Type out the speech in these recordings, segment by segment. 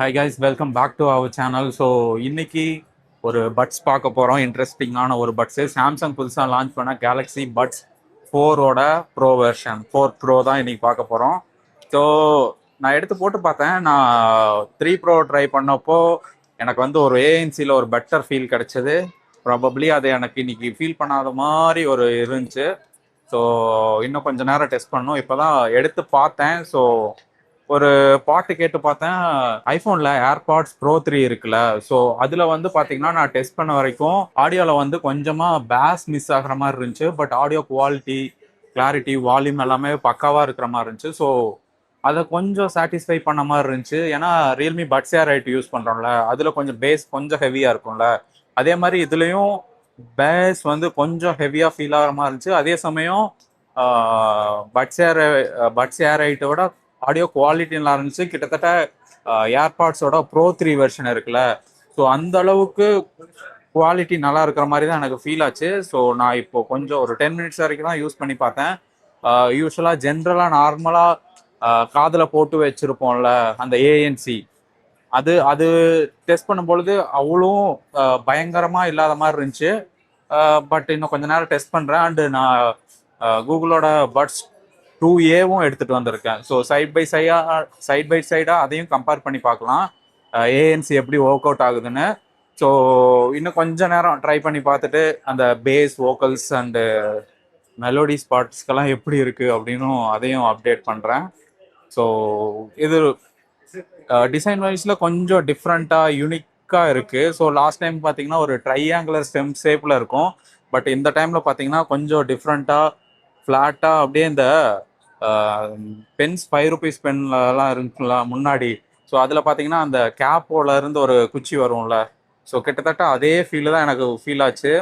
Hi guys, welcome back to our channel. So இன்னைக்கு ஒரு buds பார்க்க போகிறோம். இன்ட்ரெஸ்டிங்கான ஒரு பட்ஸு. சாம்சங் புதுசாக லான்ச் பண்ண கேலக்ஸி பட்ஸ் 4ஓட ப்ரோ வெர்ஷன் 4 ப்ரோ தான் இன்னைக்கு பார்க்க போகிறோம். ஸோ நான் எடுத்து போட்டு பார்த்தேன். நான் 3 ப்ரோ ட்ரை பண்ணப்போ எனக்கு வந்து ஒரு ஏஎன்சியில் ஒரு பெட்டர் ஃபீல் கிடைச்சது. ப்ராபப்ளி அது எனக்கு இன்னைக்கு ஃபீல் பண்ணாத மாதிரி ஒரு இருந்துச்சு. ஸோ இன்னும் கொஞ்சம் நேரம் டெஸ்ட் பண்ணோம். இப்போ தான் எடுத்து பார்த்தேன். ஸோ ஒரு பாட்டு கேட்டு பார்த்தேன். ஐஃபோனில் ஏர்பாட்ஸ் ப்ரோ 3 இருக்குல்ல, ஸோ அதில் வந்து பார்த்தீங்கன்னா நான் டெஸ்ட் பண்ண வரைக்கும் ஆடியோவில் வந்து கொஞ்சமாக பேஸ் மிஸ் ஆகிற மாதிரி இருந்துச்சு. But audio quality, clarity, volume எல்லாமே பக்காவாக இருக்கிற மாதிரி இருந்துச்சு. ஸோ அதை கொஞ்சம் சாட்டிஸ்ஃபை பண்ண மாதிரி இருந்துச்சு. ஏன்னா ரியல்மி பட்ஸ் ஏர் ரைட் யூஸ் பண்ணுறோம்ல, அதில் கொஞ்சம் பேஸ் கொஞ்சம் ஹெவியாக இருக்கும்ல. அதே மாதிரி இதுலேயும் பேஸ் வந்து கொஞ்சம் ஹெவியாக ஃபீல் ஆகிற மாதிரி இருந்துச்சு. அதே சமயம் பட்ஸ் ஏர் பட்ஸ் ஏர் ரைட்டோட ஆடியோ குவாலிட்டி நல்லா இருந்துச்சு. கிட்டத்தட்ட ஏர்பாட்ஸோட ப்ரோ 3 வெர்ஷன் இருக்குல்ல, ஸோ அந்த அளவுக்கு குவாலிட்டி நல்லா இருக்கிற மாதிரி தான் எனக்கு ஃபீல் ஆச்சு. ஸோ நான் இப்போ கொஞ்சம் ஒரு 10 மினிட்ஸ் வரைக்கும் தான் யூஸ் பண்ணி பார்த்தேன். யூஸ்வலாக ஜென்ரலாக நார்மலாக காதில் போட்டு வச்சுருப்போம்ல அந்த ஏஎன்சி, அது அது டெஸ்ட் பண்ணும்பொழுது அவ்வளோ பயங்கரமாக இல்லாத மாதிரி இருந்துச்சு. பட் இன்னும் கொஞ்ச நேரம் டெஸ்ட் பண்ணுறேன். அண்டு நான் கூகுளோட பட்ஸ் 2ஏவும் எடுத்துகிட்டு வந்திருக்கேன். ஸோ சைட் பை சைடாக அதையும் கம்பேர் பண்ணி பார்க்கலாம், ஏஎன்சி எப்படி ஒர்க் அவுட் ஆகுதுன்னு. ஸோ இன்னும் கொஞ்ச நேரம் ட்ரை பண்ணி பார்த்துட்டு அந்த பேஸ் வோக்கல்ஸ் அண்டு மெலோடி ஸ்பாட்ஸ்க்கெல்லாம் எப்படி இருக்குது அப்படின்னும் அதையும் அப்டேட் பண்ணுறேன். ஸோ இது டிசைன் வைஸில் கொஞ்சம் டிஃப்ரெண்ட்டாக யூனிக்காக இருக்குது. ஸோ லாஸ்ட் டைம் பார்த்தீங்கன்னா ஒரு ட்ரையாங்குலர் ஸ்டெம் ஷேப்பில் இருக்கும். பட் இந்த டைமில் பார்த்தீங்கன்னா கொஞ்சம் டிஃப்ரெண்ட்டாக ஃப்ளாட்டாக அப்படியே இந்த பென்ஸ் 5 ருபீஸ் பென்லலாம் இருக்குல்ல முன்னாடி, ஸோ அதில் பார்த்தீங்கன்னா அந்த கேப்போல இருந்து ஒரு குச்சி வரும்ல, ஸோ கிட்டத்தட்ட அதே ஃபீல் தான் எனக்கு ஃபீல் ஆச்சு.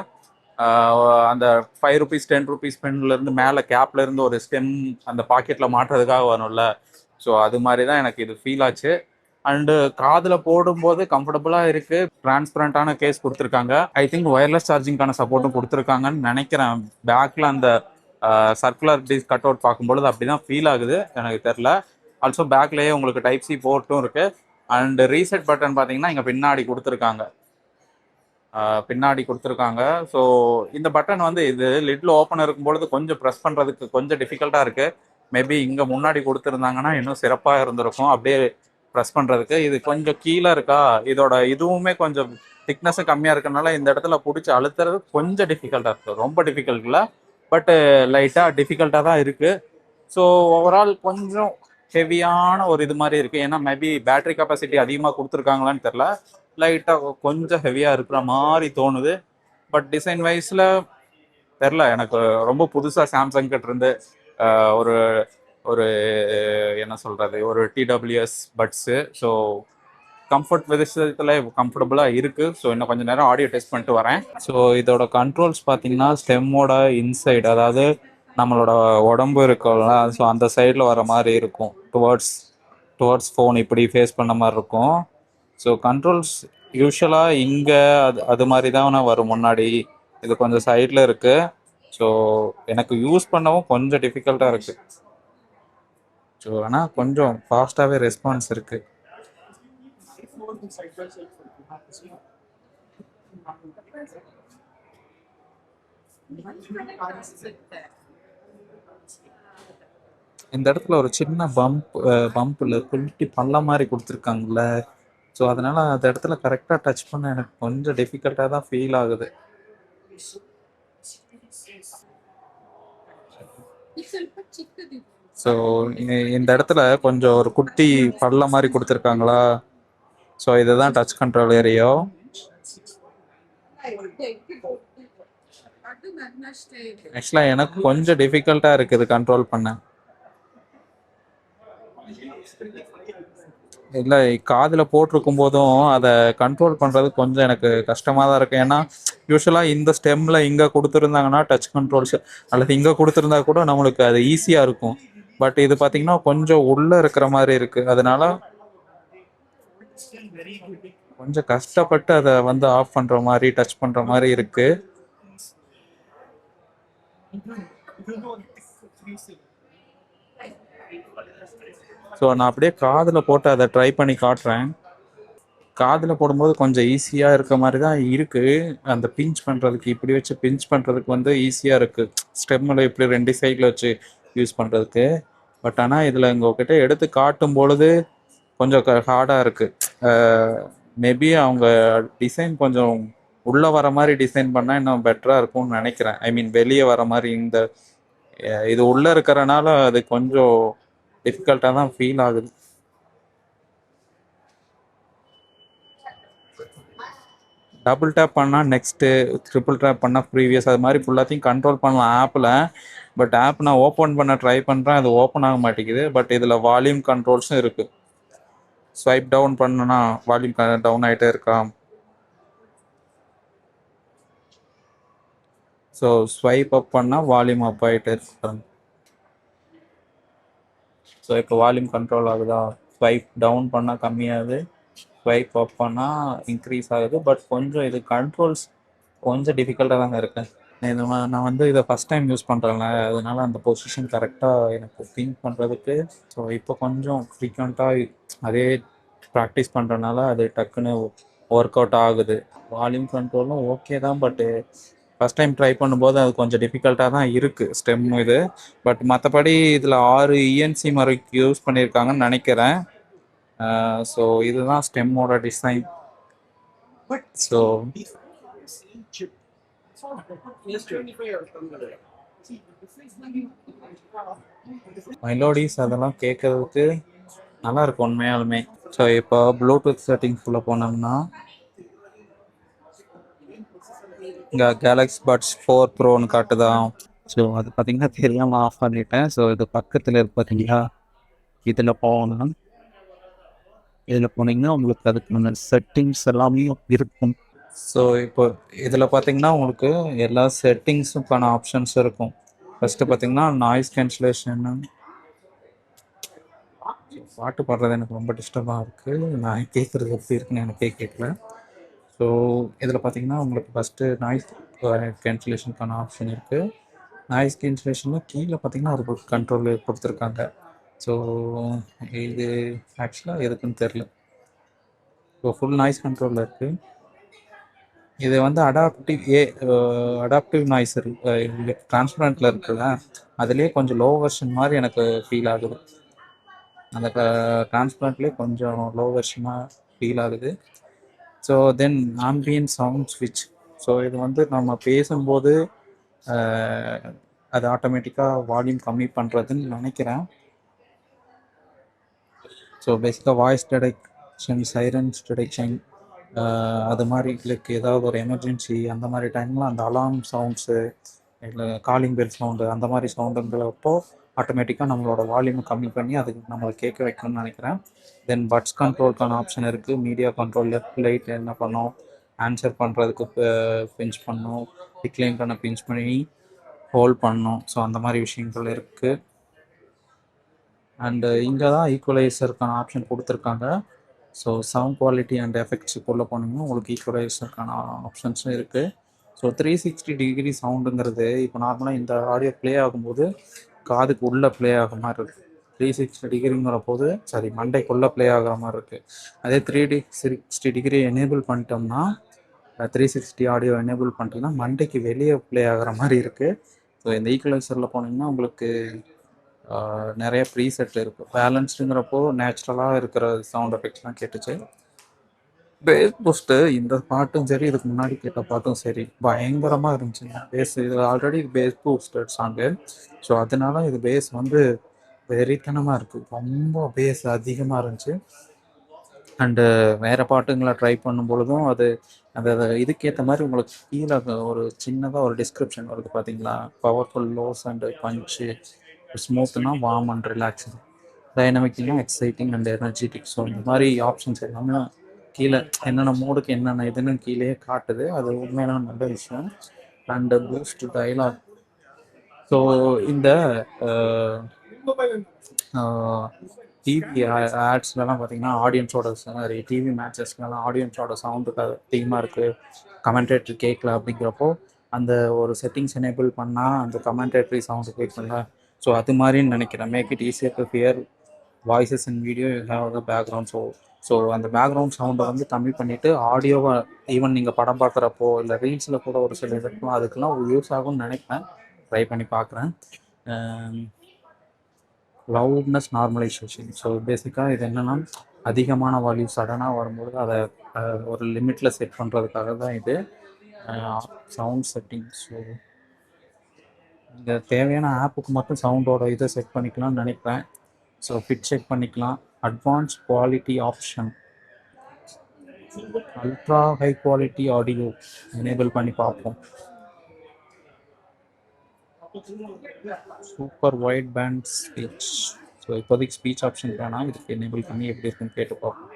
அந்த 5 ருபீஸ் 10 ருபீஸ் பென்லேருந்து மேலே கேப்லேருந்து ஒரு ஸ்டெம் அந்த பாக்கெட்டில் மாட்டுறதுக்காக வரும்ல, ஸோ அது மாதிரி தான் எனக்கு இது ஃபீல் ஆச்சு. அண்டு காதில் போடும்போது கம்ஃபர்டபுளாக இருக்குது. டிரான்ஸ்பரண்டான கேஸ் கொடுத்துருக்காங்க. ஐ திங்க் ஒயர்லெஸ் சார்ஜிங்கான சப்போர்ட்டும் கொடுத்துருக்காங்கன்னு நினைக்கிறேன். பேக்கில் அந்த சர்க்குலர் டிஸ் கட் அவுட் பார்க்கும்பொழுது அப்படி தான் ஃபீல் ஆகுது, எனக்கு தெரில. ஆல்சோ பேக்லேயே உங்களுக்கு டைப் சி போர்ட்டும் இருக்குது. அண்டு ரீசெட் பட்டன் பார்த்தீங்கன்னா இங்கே பின்னாடி கொடுத்துருக்காங்க. ஸோ இந்த பட்டன் வந்து இது லிட்டில் ஓப்பன் இருக்கும்பொழுது கொஞ்சம் ப்ரெஸ் பண்ணுறதுக்கு கொஞ்சம் டிஃபிகல்ட்டாக இருக்குது. மேபி இங்கே முன்னாடி கொடுத்துருந்தாங்கன்னா இன்னும் சிறப்பாக இருந்திருக்கும் அப்படியே ப்ரெஸ் பண்ணுறதுக்கு. இது கொஞ்சம் கீழே இருக்கா, இதோட இதுவுமே கொஞ்சம் திக்னஸும் கம்மியாக இருக்கனால இந்த இடத்துல பிடிச்சி அழுத்துறது கொஞ்சம் டிஃபிகல்ட்டாக இருக்குது. ரொம்ப டிஃபிகல்ட் இல்லை, பட்டு லைட்டாக டிஃபிகல்ட்டாக தான் இருக்குது. ஸோ ஓவரால் கொஞ்சம் ஹெவியான ஒரு இது மாதிரி இருக்குது. ஏன்னா மேபி பேட்டரி கெப்பாசிட்டி அதிகமாக கொடுத்துருக்காங்களான்னு தெரில, லைட்டாக கொஞ்சம் ஹெவியாக இருக்கிற மாதிரி தோணுது. பட் டிசைன் வைஸில் தெரில, எனக்கு ரொம்ப புதுசாக சாம்சங் கிட்ட இருந்து ஒரு ஒரு என்ன சொல்கிறது, ஒரு டிடபிள்யூஎஸ் பட்ஸு. ஸோ கம்ஃபர்ட் விஷயத்தில் கம்ஃபர்டபுளாக இருக்குது. ஸோ இன்னும் கொஞ்சம் நேரம் ஆடியோ டெஸ்ட் பண்ணிட்டு வரேன். ஸோ இதோட கண்ட்ரோல்ஸ் பார்த்தீங்கன்னா ஸ்டெம்மோட இன்சைடு, அதாவது நம்மளோட உடம்பு இருக்கும்ல, ஸோ அந்த சைடில் வர மாதிரி இருக்கும். டுவர்ட்ஸ் ஃபோன் இப்படி ஃபேஸ் பண்ண மாதிரி இருக்கும். ஸோ கண்ட்ரோல்ஸ் யூஸ்வலாக இங்கே அது மாதிரி தான் வரும் முன்னாடி. இது கொஞ்சம் சைடில் இருக்குது. ஸோ எனக்கு யூஸ் பண்ணவும் கொஞ்சம் டிஃபிகல்ட்டாக இருக்குது. ஸோ ஆனால் கொஞ்சம் ஃபாஸ்ட்டாகவே ரெஸ்பான்ஸ் இருக்குது. இந்த இடத்துல ஒரு சின்ன பம்பில் குளிட்டி பள்ள மாதிரி கொடுத்துருக்காங்கல்ல, ஸோ அதனால அந்த இடத்துல கரெக்டாக டச் பண்ண எனக்கு கொஞ்சம் டிஃபிகல்ட்டாக தான் ஃபீல் ஆகுது. ஸோ இந்த இடத்துல கொஞ்சம் ஒரு குட்டி பள்ள மாதிரி கொடுத்துருக்காங்களா, ஸோ இதுதான் டச் கண்ட்ரோல் ஏரியா. ஆக்சுவலாக எனக்கு கொஞ்சம் டிஃபிகல்ட்டாக இருக்குது கண்ட்ரோல் பண்ண. இல்லை, காதில் போட்டிருக்கும் போதும் அதை கண்ட்ரோல் பண்ணுறது கொஞ்சம் எனக்கு கஷ்டமாக தான் இருக்குது. ஏன்னா யூஸ்வலாக இந்த ஸ்டெம்மில் இங்கே கொடுத்துருந்தாங்கன்னா டச் கண்ட்ரோல்ஸ், அல்லது இங்கே கொடுத்துருந்தா கூட நம்மளுக்கு அது ஈஸியாக இருக்கும். பட் இது பார்த்தீங்கன்னா கொஞ்சம் உள்ளே இருக்கிற மாதிரி இருக்குது. அதனால கொஞ்சம் கஷ்டப்பட்டு அதை வந்து ஆஃப் பண்ணுற மாதிரி டச் பண்ணுற மாதிரி இருக்குது. ஸோ நான் அப்படியே காதில் போட்டு அதை ட்ரை பண்ணி காட்டுறேன். காதில் போடும்போது கொஞ்சம் ஈஸியாக இருக்க மாதிரி தான் இருக்குது. அந்த பிஞ்ச் பண்ணுறதுக்கு இப்படி வச்சு பிஞ்ச் பண்ணுறதுக்கு வந்து ஈஸியாக இருக்குது. ஸ்டெம்மில் இப்படி 2 சைடில் வச்சு யூஸ் பண்ணுறதுக்கு. பட் ஆனால் இதில் உங்ககிட்ட எடுத்து காட்டும் பொழுது கொஞ்சம் ஹார்டாக இருக்குது. மேபி அவங்க டிசைன் கொஞ்சம் உள்ளே வர மாதிரி டிசைன் பண்ணால் இன்னும் பெட்டராக இருக்கும்னு நினைக்கிறேன். ஐ மீன் வெளியே வர மாதிரி இது உள்ளே இருக்கிறனால அது கொஞ்சம் டிஃபிகல்ட்டாக தான் ஃபீல் ஆகுது. டபுள் டேப் பண்ணால் நெக்ஸ்ட்டு, ட்ரிபிள் டேப் பண்ணால் ப்ரீவியஸ், அது மாதிரி ஃபுல்லாத்தையும் கண்ட்ரோல் பண்ணலாம் ஆப்பில். பட் ஆப் நான் ஓப்பன் பண்ண ட்ரை பண்ணுறேன், அது ஓப்பன் ஆக மாட்டேங்குது. பட் இதில் வால்யூம் கண்ட்ரோல்ஸும் இருக்குது. ஸ்வைப் டவுன் பண்ணுனா வால்யூம் டவுன் ஆகிட்டே இருக்கா. ஸோ ஸ்வைப் அப் பண்ணால் வால்யூம் அப் ஆகிட்டே இருக்காங்க. ஸோ இப்போ வால்யூம் கண்ட்ரோல் ஆகுதா. ஸ்வைப் டவுன் பண்ணால் கம்மியாகுது, ஸ்வைப் அப் பண்ணால் இன்க்ரீஸ் ஆகுது. பட் கொஞ்சம் இது கண்ட்ரோல்ஸ் கொஞ்சம் டிஃபிகல்ட்டாக தாங்க இருக்குது. நான் வந்து இதை ஃபஸ்ட் டைம் யூஸ் பண்ணுறேன்ல, அதனால அந்த பொசிஷன் கரெக்டாக எனக்கு திங்க் பண்ணுறதுக்கு. ஸோ இப்போ கொஞ்சம் ஃப்ரீக்வெண்ட்டாக அதே ப்ராக்டிஸ் பண்ணுறதுனால அது டக்குன்னு ஒர்க் அவுட் ஆகுது. வால்யூம் கண்ட்ரோலும் ஓகே தான், பட்டு ஃபஸ்ட் டைம் ட்ரை பண்ணும்போது அது கொஞ்சம் டிஃபிகல்ட்டாக தான் இருக்குது ஸ்டெம் இது. பட் மற்றபடி இதில் 6 இஎன்சி மாதிரி யூஸ் பண்ணியிருக்காங்கன்னு நினைக்கிறேன். ஸோ இதுதான் ஸ்டெம்மோட டிசைன். ஸோ மெலோடிஸ் அதெல்லாம் கேட்கறதுக்கு நல்லா இருக்கும் உண்மையாலுமே. ஸோ இப்போ ப்ளூடூத் செட்டிங்ஸ்குள்ளே போனோம்னா இங்கே கேலக்ஸி பட்ஸ் 4 ப்ரோன்னு காட்டுதா. ஸோ அது பார்த்தீங்கன்னா தெரியாமல் ஆஃப் பண்ணிட்டேன். ஸோ இது பக்கத்தில் இருக்கு பார்த்தீங்களா, இதில் போகணும். இதில் போனீங்கன்னா உங்களுக்கு அதுக்கான செட்டிங்ஸ் எல்லாமே இருக்கும். ஸோ இப்போ இதில் பார்த்தீங்கன்னா உங்களுக்கு எல்லா செட்டிங்ஸுக்கான ஆப்ஷன்ஸ் இருக்கும். ஃபஸ்ட்டு பார்த்தீங்கன்னா நாய்ஸ் கேன்சலேஷன். பாட்டு பாடுறது எனக்கு ரொம்ப டிஸ்டர்பாக இருக்குது. நான் கேட்குறது எப்படி இருக்குன்னு எனக்கே கேட்கல. ஸோ இதில் பார்த்தீங்கன்னா உங்களுக்கு ஃபஸ்ட்டு நாய்ஸ் கேன்சலேஷனுக்கான ஆப்ஷன் இருக்குது. நாய்ஸ் கேன்சலேஷனில் கீழே பார்த்தீங்கன்னா ஒரு கண்ட்ரோல் கொடுத்துருக்காங்க. ஸோ இது ஆக்சுவலாக எதுக்குன்னு தெரில. இப்போ ஃபுல் நாய்ஸ் கண்ட்ரோலில் இருக்குது. இது வந்து அடாப்டிவ் நாய்ஸ் டிரான்ஸ்பரண்ட்டில் இருக்குல்ல, அதுலேயே கொஞ்சம் லோ வெர்ஷன் மாதிரி எனக்கு ஃபீல் ஆகுது. அந்த டிரான்ஸ்பரண்ட்லேயே கொஞ்சம் லோ வெர்ஷனாக ஃபீல் ஆகுது. ஸோ தென் ஆம்பியன்ட் சவுண்ட் ஸ்விட்ச். ஸோ இது வந்து நம்ம பேசும்போது அது ஆட்டோமேட்டிக்காக வால்யூம் கம்மி பண்ணுறதுன்னு நினைக்கிறேன். ஸோ பேசிக்காக வாய்ஸ் டிடெக்ஷன், சைரன்ஸ் டிடெக்ஷன், அது மாதிரி இதுக்கு ஏதாவது ஒரு எமர்ஜென்சி அந்த மாதிரி டைமில் அந்த அலார்ம் சவுண்ட்ஸு இல்லை காலிங் பெல் சவுண்டு அந்த மாதிரி சவுண்டுங்கிறப்போ ஆட்டோமேட்டிக்காக நம்மளோட வால்யூமை கம்மி பண்ணி அதுக்கு நம்மளை கேட்க வைக்கணும்னு நினைக்கிறேன். தென் பட்ஸ் கண்ட்ரோலுக்கான ஆப்ஷன் இருக்குது. மீடியா கண்ட்ரோல் லெஃப்ட் ரைட் என்ன பண்ணோம், ஆன்சர் பண்ணுறதுக்கு பிஞ்ச் பண்ணோம், டிக்ளைன் பண்ண பிஞ்ச் பண்ணி ஹோல்ட் பண்ணோம். ஸோ அந்த மாதிரி விஷயங்கள் இருக்குது. அண்டு இங்கே தான் ஈக்குவலைசருக்கான ஆப்ஷன் கொடுத்துருக்காங்க. ஸோ சவுண்ட் குவாலிட்டி அண்ட் எஃபெக்ட்ஸுக்குள்ளே போனீங்கன்னா உங்களுக்கு ஈக்குவலைசருக்கான ஆப்ஷன்ஸும் இருக்குது. ஸோ 360 டிகிரி சவுண்டுங்கிறது இப்போ நார்மலாக இந்த ஆடியோ ப்ளே ஆகும்போது காதுக்கு உள்ளே ப்ளே ஆகிற மாதிரி இருக்குது. 360 டிகிரிங்கிற போது மண்டைக்குள்ளே ப்ளே ஆகிற மாதிரி இருக்குது. அதே 360 டிகிரி எனேபிள் பண்ணிட்டோம்னா, 360 ஆடியோ எனேபிள் பண்ணிட்டோம்னா மண்டைக்கு வெளியே ப்ளே ஆகிற மாதிரி இருக்குது. ஸோ இந்த ஈக்குவலைசரில் போனீங்கன்னா உங்களுக்கு நிறைய ப்ரீசெட் இருக்குது. பேலன்ஸ்டுங்கிறப்போ நேச்சுரலாக இருக்கிற சவுண்ட் எஃபெக்ட்ஸ்லாம் கேட்டுச்சு. பேஸ் பூஸ்ட்டு இந்த பாட்டும் சரி, இதுக்கு முன்னாடி கேட்ட பாட்டும் சரி பயங்கரமாக இருந்துச்சுங்க. பேஸ் இது already bass boosted song. So அதனால இது பேஸ் வந்து வெறித்தனமாக இருக்குது. ரொம்ப பேஸ் அதிகமாக இருந்துச்சு. அண்டு வேறு பாட்டுங்களை ட்ரை பண்ணும் பொழுதும் அது அந்த இதுக்கேற்ற மாதிரி உங்களுக்கு கீழே ஒரு சின்னதாக ஒரு டிஸ்கிரிப்ஷன் வருது பார்த்தீங்களா, பவர்ஃபுல் லோஸ் அண்டு பஞ்சு, ஸ்மூத்னா வார்ம் அண்ட் ரிலாக்ஸிங், டைனமிக்னா எக்ஸைட்டிங் அண்ட் எனர்ஜெட்டிக். ஸோ இந்த மாதிரி ஆப்ஷன்ஸ் எல்லாமே கீழே என்னென்ன மோடுக்கு என்னென்ன இதுன்னு கீழே காட்டுது. அது உண்மையான நல்ல விஷயம். And boost dialogue. ஸோ இந்த டிவி ஆட்ஸ்லாம் பார்த்தீங்கன்னா ஆடியன்ஸோட சாரி டிவி மேட்சஸ்லாம் ஆடியன்ஸோட சவுண்டுக்கு அதிகமாக இருக்குது, கமெண்டேட்ரி கேட்கல அப்படிங்கிறப்போ அந்த ஒரு செட்டிங்ஸ் எனேபிள் பண்ணால் அந்த கமெண்டேட்ரி சவுண்டு கேட்கல. ஸோ அது மாதிரின்னு நினைக்கிறேன். Make it easier to hear voices in video you have the background. So so அந்த பேக்ரவுண்ட் சவுண்டை வந்து கம்மி பண்ணிவிட்டு ஆடியோவை ஈவன் நீங்கள் படம் பார்க்குறப்போ இல்லை ரீல்ஸில் கூட ஒரு சில இதுக்கெலாம் அதுக்கெல்லாம் யூஸ் ஆகும்னு நினைப்பேன். ட்ரை பண்ணி பார்க்குறேன். Loudness normalisation. ஸோ பேசிக்காக இது என்னென்னா அதிகமான வால்யூம் சடனாக வரும்போது அதை ஒரு லிமிட்டில் செட் பண்ணுறதுக்காக தான் இது சவுண்ட் செட்டிங். ஸோ இந்த தேவையான ஆப்புக்கு மட்டும் சவுண்டோட இதை செட் பண்ணிக்கலாம்னு நினைப்பேன். ஸோ பிட் செக் பண்ணிக்கலாம். Advance quality option, ultra high quality audio enable பண்ணி பார்ப்போம். Super white pant speech. So இப்போதைக்கு ஸ்பீச் ஆப்ஷன் வேணாம், இதுக்கு எனேபிள் பண்ணி எப்படி இருக்குன்னு கேட்டு பார்ப்போம்.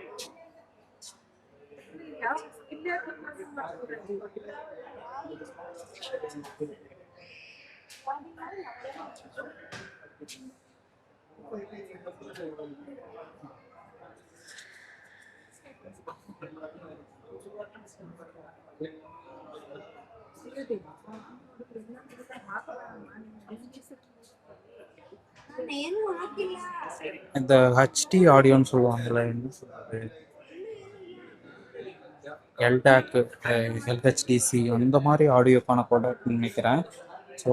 இந்த ஹச்டி ஆடியோன்னு சொல்லுவாங்கல்ல, என்ன சொல்றது, எல்டாக், எல்ஹெச்டிசி அந்த மாதிரி ஆடியோக்கான ப்ராடக்ட்னு நினைக்கிறேன். ஸோ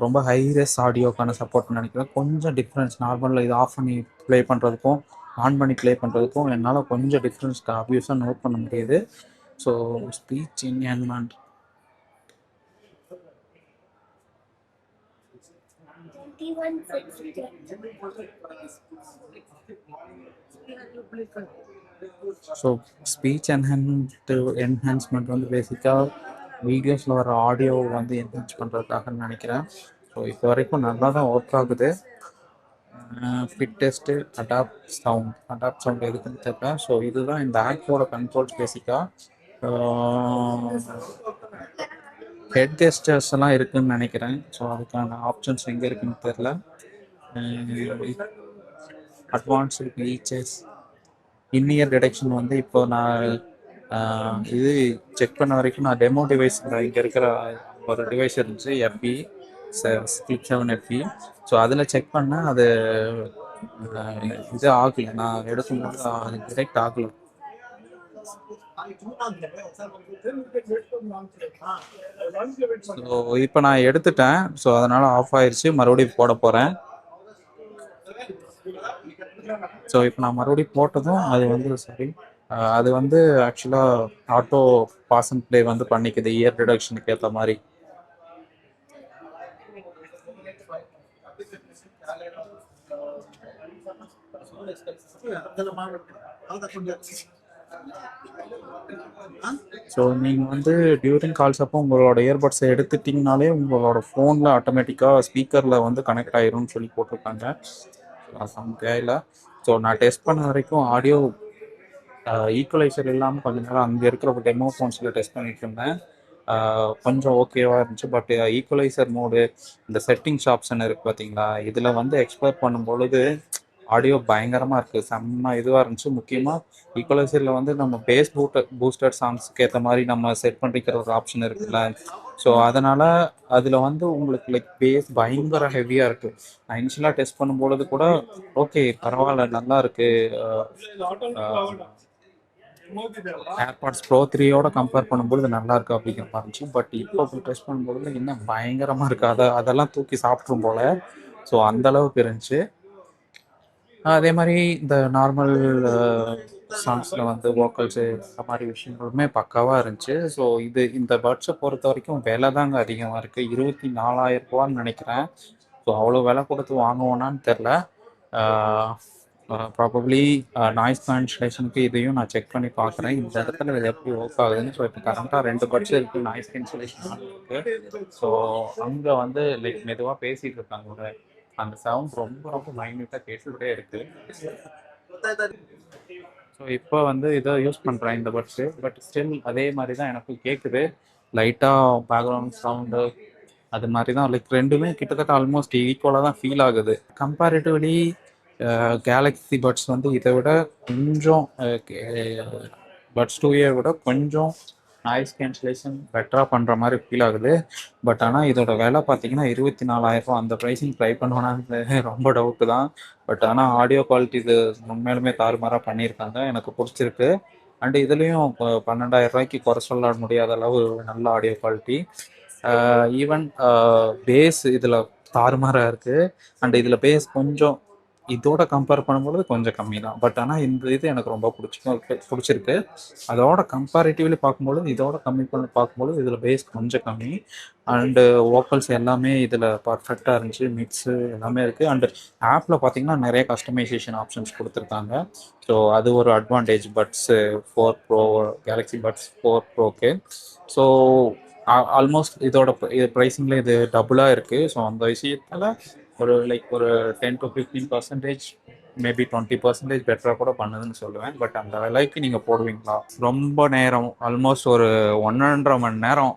ரொம்ப ஹைரஸ் ஆடியோக்கான சப்போர்ட்னு நினைக்கிறேன். கொஞ்சம் டிஃப்ரென்ஸ் நார்மலில் இது ஆஃப் பண்ணி ப்ளே பண்ணுறதுக்கும் ஆன் பண்ணி ப்ளே பண்ணுறதுக்கும் என்னால் கொஞ்சம் டிஃப்ரென்ஸ் ஆப்வியஸாக நோட் பண்ண முடியுது. So speech enhancement, so speech enhancement வந்து பேசிக்காக வீடியோஸில் வர ஆடியோவை வந்து என்ஹான்ஸ் பண்ணுறதுக்காக நினைக்கிறேன். ஸோ இப்போ வரைக்கும் நல்லா தான் ஒர்க் ஆகுது. ஃபிட் டெஸ்ட்டு, அடாப்ட் சவுண்ட் எதுக்குன்னு தெரியல. ஸோ இதுதான் இந்த ஆப்போட கண்ட்ரோல்ஸ் பேசிக்காக. ஹெட் கெஸ்டர்ஸ் எல்லாம் இருக்குதுன்னு நினைக்கிறேன். ஸோ அதுக்கான ஆப்ஷன்ஸ் எங்கே இருக்குன்னு தெரில. அட்வான்ஸ்டு ஃபீச்சர்ஸ், இன்இயர் டிடெக்ஷன் வந்து இப்போ நான் இது செக் பண்ண வரைக்கும் நான் டெமோ டிவைஸ் இங்கே இருக்கிற ஒரு டிவைஸ் இருந்துச்சு, எஃப்பி ஃபிளிப் 7 எஃப்பி. ஸோ அதில் செக் பண்ணேன், அது இது ஆகலை. நான் எடுக்கும்போது அது டிடெக்ட் ஆகலை. ஸோ இப்போ நான் எடுத்துட்டேன். ஸோ அதனால் ஆஃப் ஆயிடுச்சு. மறுபடியும் போட போகிறேன். ஸோ இப்போ நான் மறுபடியும் போட்டதும் அது வந்து சரி, அது வந்து ஆக்சுவலாக ஆட்டோ பாஸ் அண்ட் ப்ளே வந்து பண்ணிக்குது இயர் டிடக்ஷனுக்கு ஏற்ற மாதிரி. ஸோ நீங்கள் வந்து டியூரிங் கால்ஸ் அப்போ உங்களோட இயர்பட்ஸை எடுத்துட்டிங்கனாலே உங்களோட ஃபோனில் ஆட்டோமேட்டிக்காக ஸ்பீக்கரில் வந்து கனெக்ட் ஆயிரும்னு சொல்லி போட்டிருக்காங்க. சம் தேவையில்லை. ஸோ நான் டெஸ்ட் பண்ண வரைக்கும் ஆடியோ ஈக்குவலைசர் இல்லாமல் கொஞ்ச நேரம் அங்கே இருக்கிற டெமோ ஃபோன்ஸில் டெஸ்ட் பண்ணிட்டு இருந்தேன். கொஞ்சம் ஓகேவாக இருந்துச்சு. பட் ஈக்குவலைசர் மோடு, இந்த செட்டிங்ஸ் ஆப்ஷன் இருக்குது பார்த்தீங்களா, இதில் வந்து எக்ஸ்ப்ளோர் பண்ணும் பொழுது ஆடியோ பயங்கரமாக இருக்குது, செம்ம இதுவாக இருந்துச்சு. முக்கியமாக ஈக்குவலைசரில் வந்து நம்ம பேஸ் பூஸ்டர் சாங்ஸ்க்கு ஏற்ற மாதிரி நம்ம செட் பண்ணிக்கிற ஒரு ஆப்ஷன் இருக்குல்ல. ஸோ அதனால் அதில் வந்து உங்களுக்கு லைக் பேஸ் பயங்கர ஹெவியாக இருக்குது. நான் இனிஷியலாக டெஸ்ட் பண்ணும்பொழுது கூட ஓகே பரவாயில்ல நல்லா இருக்குது, ஏர்பாட்ஸ் ப்ரோ 3யோட கம்பேர் பண்ணும்போது நல்லா இருக்குது அப்படிங்கிற மாதிரி இருந்துச்சு. பட் இப்போ டெஸ்ட் பண்ணும்போது இன்னும் பயங்கரமாக இருக்குது. அதெல்லாம் தூக்கி சாப்பிட்ரும் போல். ஸோ அந்தளவுக்கு இருந்துச்சு. அதே மாதிரி இந்த நார்மல் சாங்ஸில் வந்து வோக்கல்ஸு இந்த மாதிரி விஷயங்களுமே பக்காவாக இருந்துச்சு. ஸோ இந்த பட்ஸை பொறுத்த வரைக்கும் விலை தாங்க அதிகமாக இருக்குது. 24,000 ரூபான்னு நினைக்கிறேன். ஸோ அவ்வளோ விலை கொடுத்து வாங்குவோன்னான்னு தெரில. ப்ராபப்ளி நாய்ஸ் கேன்சலேஷனுக்கு இதையும் நான் செக் பண்ணி பார்க்குறேன், இந்த இடத்துல இது எப்படி ஒர்க் ஆகுதுன்னு. ஸோ இப்போ கரண்ட்டாக 2 பட்ஸ் இருக்குது, நாய்ஸ் கேன்சலேஷன் இருக்குது. ஸோ அங்கே வந்து லைக் மெதுவாக பேசிகிட்டு இருக்காங்க, அந்த சவுண்ட் ரொம்ப ரொம்ப மைன்யூட்டாக கேட்டுக்கிட்டே இருக்குது. ஸோ இப்போ வந்து இதை யூஸ் பண்ணுறேன் இந்த பட்ஸு. பட் ஸ்டில் அதே மாதிரி தான் எனக்கு கேட்குது, லைட்டாக பேக்ரவுண்ட் சவுண்டு அது மாதிரி தான். லைக் ரெண்டுமே கிட்டத்தட்ட ஆல்மோஸ்ட் ஈக்குவலாக தான் ஃபீல் ஆகுது. கம்பேரிட்டிவ்லி கேலக்ஸி பட்ஸ் வந்து இதை விட கொஞ்சம் பட்ஸ் 2A விட கொஞ்சம் நாய்ஸ் கேன்சலேஷன் பெட்டராக பண்ணுற மாதிரி ஃபீல் ஆகுது. பட் ஆனால் இதோட விலை பார்த்தீங்கன்னா 24,000 அந்த ப்ரைஸிங் ட்ரை பண்ணுவேனான்னு ரொம்ப டவுட்டு தான். பட் ஆனால் ஆடியோ குவாலிட்டி இது உண்மையிலுமே தாறுமாறாக பண்ணியிருக்காங்க, எனக்கு பிடிச்சிருக்கு. அண்ட் இதுலேயும் இப்போ 12,000 குறை சொல்ல முடியாத அளவு நல்ல ஆடியோ குவாலிட்டி. ஈவன் பேஸ் இதில் தாறுமாறாக இருக்குது. அண்ட் இதில் பேஸ் கொஞ்சம் இதோட கம்பேர் பண்ணும்பொழுது கொஞ்சம் கம்மி தான். பட் ஆனால் இந்த இது எனக்கு ரொம்ப பிடிச்சிருக்கு. அதோட கம்பேரிட்டிவ்லி பார்க்கும்பொழுது இதோட கம்மி பண்ணி பார்க்கும்பொழுது இதில் பேஸ் கொஞ்சம் கம்மி. அண்டு வோக்கல்ஸ் எல்லாமே இதில் பர்ஃபெக்டாக இருந்துச்சு. மிக்ஸு எல்லாமே இருக்குது. அண்டு ஆப்பில் பார்த்தீங்கன்னா நிறைய கஸ்டமைசேஷன் ஆப்ஷன்ஸ் கொடுத்துருக்காங்க. ஸோ அது ஒரு advantage buds 4 pro Galaxy buds 4 ப்ரோக்கு. ஸோ ஆல்மோஸ்ட் இதோட இது ப்ரைஸிங்கில் இது டபுளாக இருக்குது. ஸோ அந்த விஷயத்தில் ஒரு 10 to 15% மேபி 20% பெட்டராக கூட பண்ணுதுன்னு சொல்லுவேன். பட் அந்த விலைக்கு நீங்கள் போடுவீங்களா? ரொம்ப நேரம் ஆல்மோஸ்ட் ஒரு 1.5 மணி நேரம்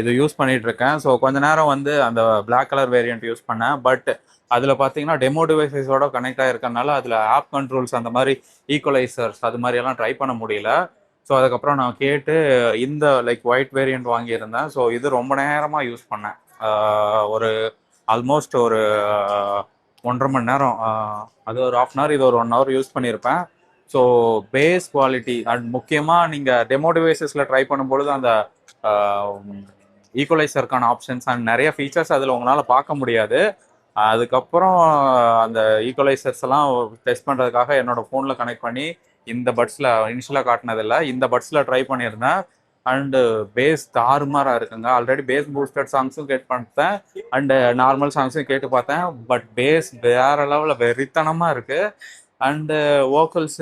இது யூஸ் பண்ணிட்டு இருக்கேன். ஸோ கொஞ்ச நேரம் வந்து அந்த பிளாக் கலர் வேரியண்ட் யூஸ் பண்ணேன். பட் அதில் பார்த்தீங்கன்னா டெமோ டிவைசஸோட கனெக்ட் ஆகிருக்கனால அதில் ஆப் கண்ட்ரோல்ஸ் அந்த மாதிரி ஈக்குவலைசர்ஸ் அது மாதிரியெல்லாம் ட்ரை பண்ண முடியல. ஸோ அதுக்கப்புறம் நான் கேட்டு இந்த ஒயிட் வேரியண்ட் வாங்கியிருந்தேன். ஸோ இது ரொம்ப நேரமாக யூஸ் பண்ணேன். ஒரு ஆல்மோஸ்ட் ஒரு 1.5 மணி நேரம், அது ஒரு 1/2 hour, இது ஒரு 1 hour யூஸ் பண்ணியிருப்பேன். ஸோ பேஸ் குவாலிட்டி அண்ட் முக்கியமாக நீங்கள் டெமோ டிவைசஸில் ட்ரை பண்ணும்பொழுது அந்த ஈக்குவலைசருக்கான ஆப்ஷன்ஸ் அண்ட் நிறைய ஃபீச்சர்ஸ் அதில் உங்களால் பார்க்க முடியாது. அதுக்கப்புறம் அந்த ஈக்குவலைசர்ஸ் எல்லாம் டெஸ்ட் பண்ணுறதுக்காக என்னோட ஃபோனில் கனெக்ட் பண்ணி இந்த பட்ஸில் இனிஷியலாக காட்டினதில்லை, இந்த பட்ஸில் ட்ரை பண்ணியிருந்தேன். அண்டு பேஸ் தாறுமாறாக இருக்குங்க. ஆல்ரெடி பேஸ் பூஸ்டட் சாங்ஸும் கேட்டு பார்த்தேன் அண்டு நார்மல் சாங்ஸும் கேட்டு பார்த்தேன். பட் பேஸ் வேற லெவலில் வெறித்தனமாக இருக்குது. அண்டு வோக்கல்ஸ்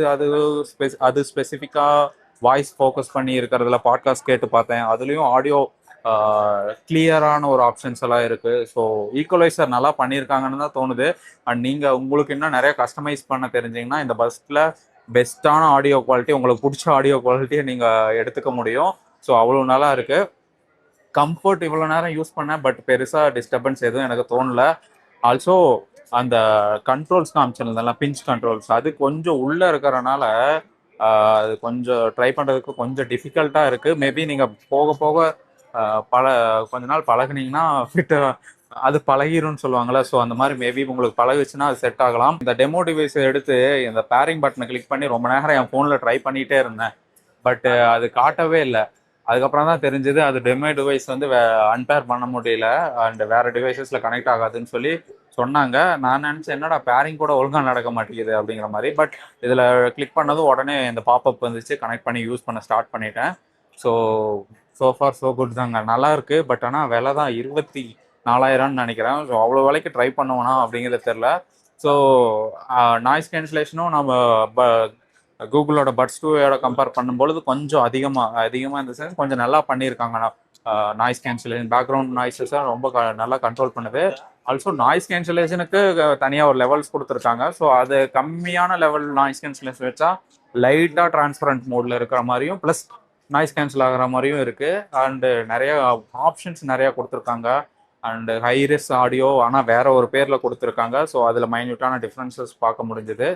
அது ஸ்பெசிஃபிக்காக வாய்ஸ் ஃபோக்கஸ் பண்ணி இருக்கிறதுல பாட்காஸ்ட் கேட்டு பார்த்தேன். அதுலேயும் ஆடியோ கிளியரான ஒரு ஆப்ஷன்ஸ் எல்லாம் இருக்குது. ஸோ ஈக்குவலைசர் நல்லா பண்ணியிருக்காங்கன்னு தான் தோணுது. அண்ட் நீங்கள் உங்களுக்கு இன்னும் நிறைய கஸ்டமைஸ் பண்ண தெரிஞ்சிங்கன்னா இந்த பஸ்ஸில் பெஸ்ட்டான ஆடியோ குவாலிட்டி, உங்களுக்கு பிடிச்ச ஆடியோ குவாலிட்டியை நீங்கள் எடுத்துக்க முடியும். ஸோ அவ்வளோ நல்லா இருக்குது. கம்ஃபர்ட் இவ்வளோ நேரம் யூஸ் பண்ணேன், பட் பெருசாக டிஸ்டர்பன்ஸ் எதுவும் எனக்கு தோணல. ஆல்சோ அந்த கண்ட்ரோல்ஸ் காமிச்சிருந்தேன், பிஞ்ச் கண்ட்ரோல்ஸ், அது கொஞ்சம் உள்ளே இருக்கிறனால அது கொஞ்சம் ட்ரை பண்ணுறதுக்கு கொஞ்சம் டிஃபிகல்ட்டாக இருக்குது. மேபி நீங்கள் போக போக கொஞ்ச நாள் பழகுனீங்கன்னா அது பழகிரும்னு சொல்லுவாங்கள்ல. ஸோ அந்த மாதிரி மேபி உங்களுக்கு பழகுச்சுன்னா அது செட் ஆகலாம். இந்த டெமோ டிவைஸை எடுத்து இந்த பேரிங் பட்டனை கிளிக் பண்ணி ரொம்ப நேரம் என் ஃபோனில் ட்ரை பண்ணிகிட்டே இருந்தேன். பட் அது காட்டவே இல்லை. அதுக்கப்புறம் தான் தெரிஞ்சது அது டெமோ டிவைஸ் வந்து அன்பேர் பண்ண முடியல அண்ட் வேறு டிவைசஸில் கனெக்ட் ஆகாதுன்னு சொல்லி சொன்னாங்க. நான் நினச்சேன் என்னடா பேரிங் கூட ஒழுங்காக நடக்க மாட்டேங்குது அப்படிங்கிற மாதிரி. பட் இதில் கிளிக் பண்ணதும் உடனே இந்த பாப்அப் வந்துச்சு, கனெக்ட் பண்ணி யூஸ் பண்ண ஸ்டார்ட் பண்ணிட்டேன். ஸோ ஃபார் ஸோ குட் தாங்க, நல்லா இருக்குது. பட் ஆனால் விலை தான் 24,000 நினைக்கிறேன். ஸோ அவ்வளோ விலைக்கு ட்ரை பண்ணுவோனா அப்படிங்கிறது தெரில. ஸோ நாய்ஸ் கேன்சலேஷனும் நம்ம கூகுளோட பட்ஸ் 2 கம்பேர் பண்ணும்பொழுது கொஞ்சம் அதிகமாக இந்த சென்ஸ் கொஞ்சம் நல்லா பண்ணியிருக்காங்க. நாய்ஸ் கேன்சலேஷன், பேக்ரவுண்ட் நாய்ஸஸை ரொம்ப நல்லா கண்ட்ரோல் பண்ணுது. ஆல்சோ நாய்ஸ் கேன்சலேஷனுக்கு தனியாக ஒரு லெவல்ஸ் கொடுத்துருக்காங்க. ஸோ அது கம்மியான லெவல் நாய்ஸ் கேன்சலேஷன் வச்சா லைட்டாக டிரான்ஸ்பரண்ட் மோடில் இருக்கிற மாதிரியும் ப்ளஸ் நாய்ஸ் கேன்சல் ஆகிற மாதிரியும் இருக்குது. அண்டு நிறைய ஆப்ஷன்ஸ் நிறையா கொடுத்துருக்காங்க. அண்டு ஹைரிஸ் ஆடியோ ஆனால் வேற ஒரு பேரில் கொடுத்துருக்காங்க. ஸோ அதில் மைன்யூட்டான டிஃப்ரென்சஸ் பார்க்க முடிஞ்சுது.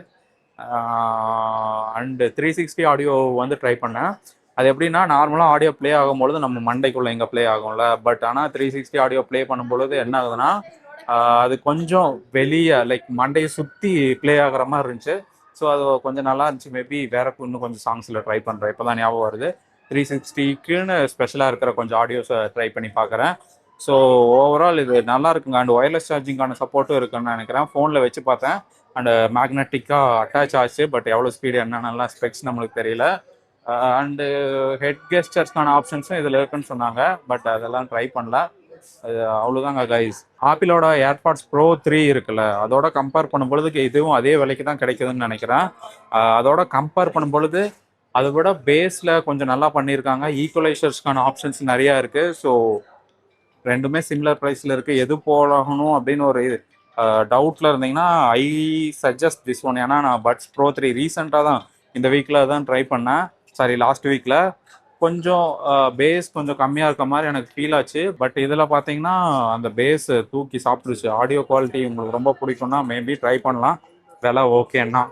அண்டு 360 ஆடியோ வந்து ட்ரை பண்ணேன். அது எப்படின்னா நார்மலாக ஆடியோ ப்ளே ஆகும்பொழுது நம்ம மண்டைக்குள்ளே எங்கே ப்ளே ஆகும்ல. பட் ஆனால் 360 ஆடியோ ப்ளே பண்ணும்பொழுது என்ன ஆகுதுன்னா அது கொஞ்சம் வெளியே மண்டையை சுற்றி ப்ளே ஆகிற மாதிரி இருந்துச்சு. ஸோ அது கொஞ்சம் நல்லா இருந்துச்சு. மேபி வேற இன்னும் கொஞ்சம் சாங்ஸில் ட்ரை பண்ணுறேன், இப்போ தான் ஞாபகம் வருது. 360க்குன்னு ஸ்பெஷலாக இருக்கிற கொஞ்சம் ஆடியோஸை ட்ரை பண்ணி பார்க்குறேன். ஸோ ஓவரால் இது நல்லா இருக்குங்க. அண்ட் ஒயர்லெஸ் சார்ஜிங்கான சப்போர்ட்டும் இருக்குன்னு நினைக்கிறேன். ஃபோனில் வச்சு பார்த்தேன் அண்டு மேக்னெட்டிக்காக அட்டாச் ஆச்சு. பட் எவ்வளோ ஸ்பீடு என்னென்னலாம் ஸ்பெக்ஸ் நம்மளுக்கு தெரியல. அண்டு ஹெட் கெஸ்டர்ஸ்க்கான ஆப்ஷன்ஸும் இதில் இருக்குன்னு சொன்னாங்க. பட் அதெல்லாம் ட்ரை பண்ணல. அது அவ்வளோதாங்க கைஸ். ஆப்பிளோட ஏர்பாட்ஸ் ப்ரோ 3 இருக்குல்ல, அதோட கம்பேர் பண்ணும்பொழுது இதுவும் அதே விலைக்கு தான் கிடைக்குதுன்னு நினைக்கிறேன். அதோட கம்பேர் பண்ணும்பொழுது அதை விட பேஸில் கொஞ்சம் நல்லா பண்ணியிருக்காங்க. ஈக்குவலைசர்ஸ்க்கான ஆப்ஷன்ஸ் நிறையா இருக்குது. ஸோ ரெண்டுமே சிமிலர் ப்ரைஸில் இருக்குது. எது போகணும் அப்படின்னு ஒரு டவுட்டில் இருந்தீங்கன்னா ஐ சஜஸ்ட் திஸ் ஒன். ஏன்னா நான் பட்ஸ் ப்ரோ 3 ரீசெண்டாக தான் இந்த வீக்கில் தான் ட்ரை பண்ணேன், லாஸ்ட் வீக்கில். கொஞ்சம் பேஸ் கொஞ்சம் கம்மியாக இருக்க மாதிரி எனக்கு ஃபீல் ஆச்சு. பட் இதில் பார்த்தீங்கன்னா அந்த பேஸ் தூக்கி சாப்பிடுச்சு. ஆடியோ குவாலிட்டி உங்களுக்கு ரொம்ப பிடிக்கும்னா மேபி ட்ரை பண்ணலாம். விலை ஓகேன்னா